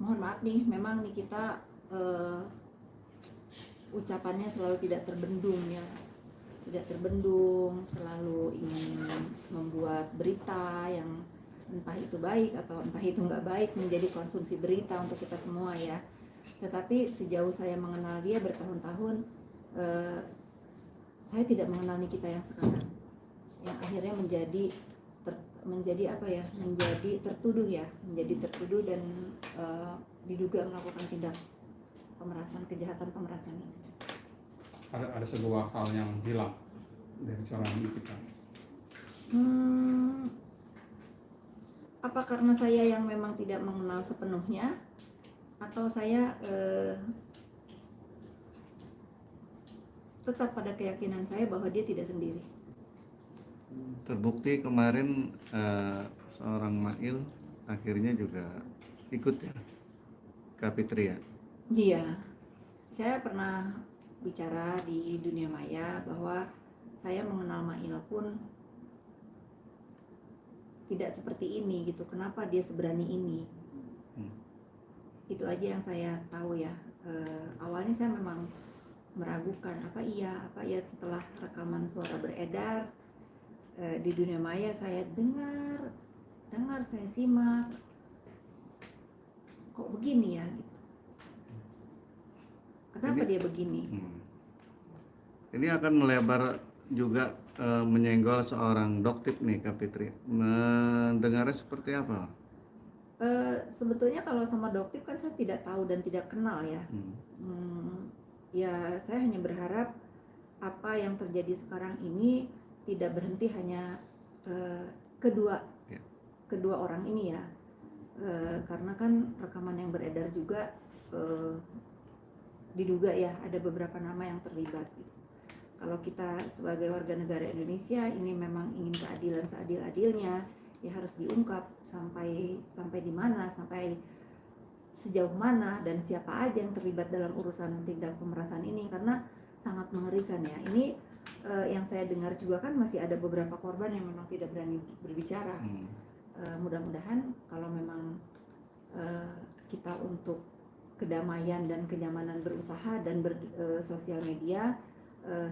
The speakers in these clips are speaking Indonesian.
mohon maaf nih, memang nih kita ucapannya selalu tidak terbendung ya, tidak terbendung, selalu ingin membuat berita yang entah itu baik atau entah itu nggak baik menjadi konsumsi berita untuk kita semua ya. Tetapi sejauh saya mengenal dia bertahun-tahun, saya tidak mengenal Nikita yang sekarang, yang akhirnya menjadi apa ya, menjadi tertuduh dan diduga melakukan tindak pemerasan, kejahatan pemerasan ini. Ada sebuah hal yang hilang dari seorang Nikita. Apa karena saya yang memang tidak mengenal sepenuhnya, atau saya tetap pada keyakinan saya bahwa dia tidak sendiri. Terbukti kemarin seorang Mail akhirnya juga ikut ya, Kapitria. Iya, saya pernah bicara di dunia maya bahwa saya mengenal Mail pun tidak seperti ini gitu. Kenapa dia seberani ini? Itu aja yang saya tahu ya. Awalnya saya memang meragukan apa iya setelah rekaman suara beredar di dunia maya, saya dengar, saya simak, kok begini ya gitu. Kenapa dia begini? Ini akan melebar juga menyenggol seorang Doktip nih, Kak Fitri. Mendengarnya seperti apa? Sebetulnya kalau sama Doktip kan saya tidak tahu dan tidak kenal ya. Ya saya hanya berharap apa yang terjadi sekarang ini tidak berhenti hanya kedua orang ini ya. Karena kan rekaman yang beredar juga diduga ya ada beberapa nama yang terlibat gitu. Kalau kita sebagai warga negara Indonesia ini memang ingin keadilan seadil-adilnya, ya harus diungkap sampai di mana, sampai sejauh mana, dan siapa aja yang terlibat dalam urusan tindak pemerasan ini, karena sangat mengerikan ya. Ini yang saya dengar juga kan masih ada beberapa korban yang memang tidak berani berbicara. Mudah-mudahan kalau memang kita untuk kedamaian dan kenyamanan berusaha dan bersosial media,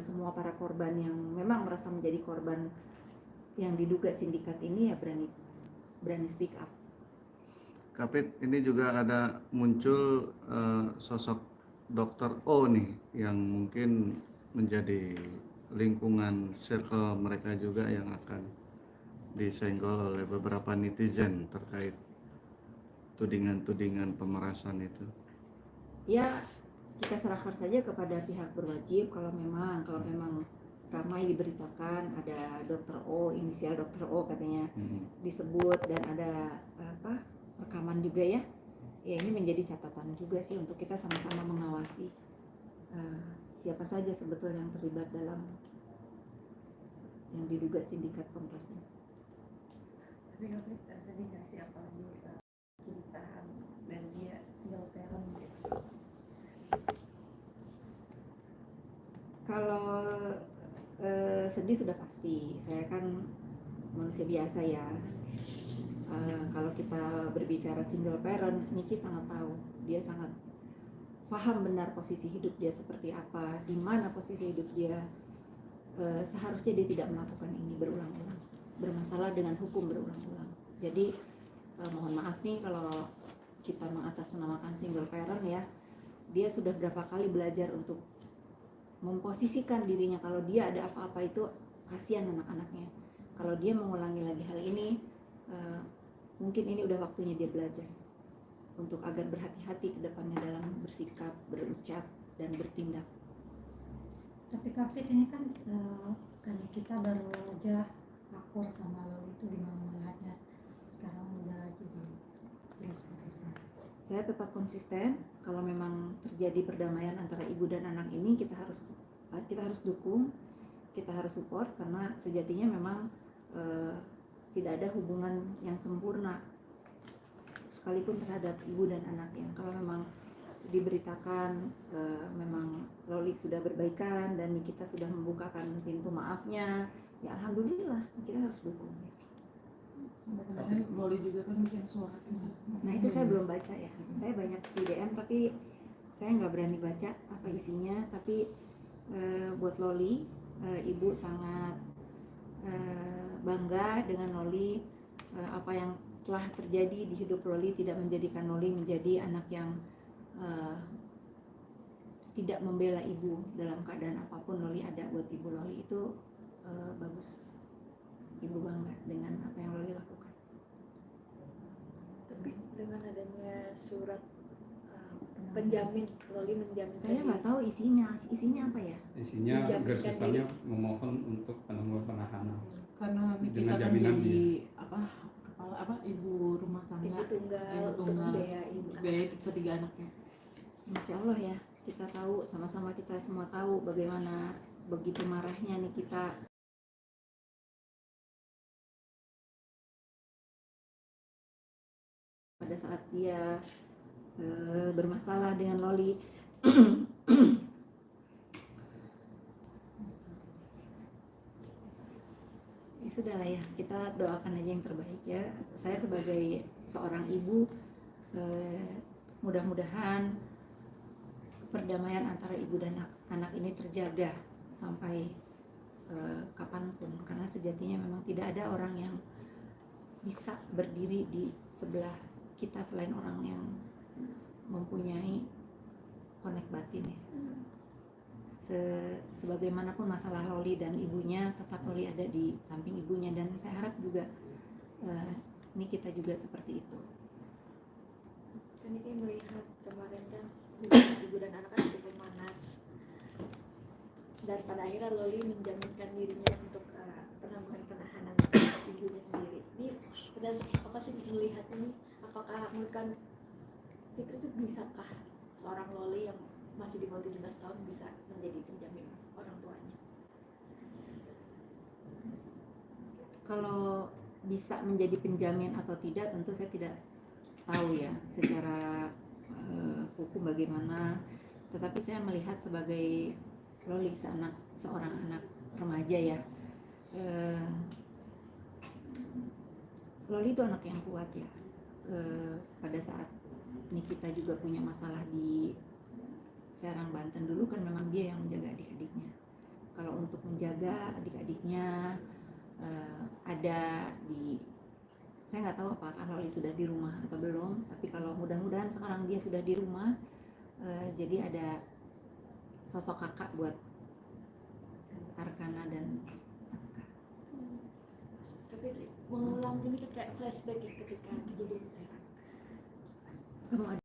semua para korban yang memang merasa menjadi korban yang diduga sindikat ini ya berani speak up. Kapit, ini juga ada muncul sosok Dr. O nih yang mungkin menjadi lingkungan circle mereka juga yang akan disenggol oleh beberapa netizen terkait tudingan-tudingan pemerasan itu. Ya, kita serahkan saja kepada pihak berwajib. Kalau memang ramai diberitakan ada Dr. O, inisial Dr. O katanya disebut, dan ada rekaman juga ya. Ya ini menjadi catatan juga sih untuk kita sama-sama mengawasi siapa saja sebetulnya yang terlibat dalam yang diduga sindikat pemerasan. Tapi sedih nggak sih apalagi ditahan dan dia single parent gitu? Kalau sedih sudah pasti, saya kan manusia biasa ya. Kalau kita berbicara single parent, Niki sangat tahu, dia sangat paham benar posisi hidup dia seperti apa, di mana posisi hidup dia. Seharusnya dia tidak melakukan ini berulang-ulang, bermasalah dengan hukum berulang-ulang. Jadi mohon maaf nih kalau kita mengatasnamakan single parent ya, dia sudah berapa kali belajar untuk memposisikan dirinya kalau dia ada apa-apa itu kasihan anak-anaknya. Kalau dia mengulangi lagi hal ini, mungkin ini udah waktunya dia belajar untuk agar berhati-hati ke depannya dalam bersikap, berucap, dan bertindak. Tapi Kafit ini kan karena kita baru aja akur sama lo, itu gimana melihatnya sekarang udah jadi seperti. Saya tetap konsisten. Kalau memang terjadi perdamaian antara ibu dan anak ini, kita harus dukung, kita harus support, karena sejatinya memang tidak ada hubungan yang sempurna sekalipun terhadap ibu dan anaknya. Kalau memang diberitakan memang Loli sudah berbaikan dan kita sudah membukakan pintu maafnya, ya alhamdulillah, kita harus dukung. Sampai kemarin Loli juga kan bikin surat. Nah itu saya belum baca ya, saya banyak di DM tapi saya nggak berani baca apa isinya. Tapi buat Loli, ibu sangat bangga dengan Loli. Apa yang telah terjadi di hidup Loli tidak menjadikan Loli menjadi anak yang tidak membela ibu. Dalam keadaan apapun Loli ada buat ibu Loli, itu bagus. Ibu bangga dengan apa yang Loli lakukan. Tapi dengan adanya surat penjamin, Loli menjamin. Saya nggak tahu isinya apa ya. Isinya Menjaminkan garis besarnya memohon untuk penangguhan penahanan Karena dengan Nikita kan jaminan jadi kepala ibu rumah tangga, ibu tunggal ibu untuk tunggal, membiayai biaya ketiga anaknya. Masya Allah ya, kita tahu, sama-sama kita semua tahu bagaimana begitu marahnya Nikita pada saat dia bermasalah dengan Loli. Ya sudahlah ya, kita doakan aja yang terbaik ya. Saya sebagai seorang ibu, mudah-mudahan perdamaian antara ibu dan anak ini terjaga sampai kapanpun, karena sejatinya memang tidak ada orang yang bisa berdiri di sebelah kita selain orang yang mempunyai konek batin ya. Sebagaimanapun masalah Loli dan ibunya, tetap Loli ada di samping ibunya, dan saya harap juga ini kita juga seperti itu. kan ini melihat kemarin kan ibu dan anak kan cukup panas, dan pada akhirnya Loli menjaminkan dirinya untuk penangguhan penahanan ibunya sendiri. Ini apa sih melihat ini, apakah menurut kan Fikri itu bisakah seorang Loli yang masih di bawah 17 tahun bisa menjadi penjamin orang tuanya? Kalau bisa menjadi penjamin atau tidak tentu saya tidak tahu ya secara hukum bagaimana, tetapi saya melihat sebagai Loli seorang anak remaja ya, Loli itu anak yang kuat ya. Pada saat Nikita juga punya masalah di Serang, Banten dulu kan memang dia yang menjaga adik-adiknya. Kalau untuk menjaga adik-adiknya ada di, saya nggak tahu apakah Loli sudah di rumah atau belum, tapi kalau mudah-mudahan sekarang dia sudah di rumah, jadi ada sosok kakak buat Arkana dan Aska. Tapi mengulang ini kayak flashback ya ketika kejadian Serang. Kamu ada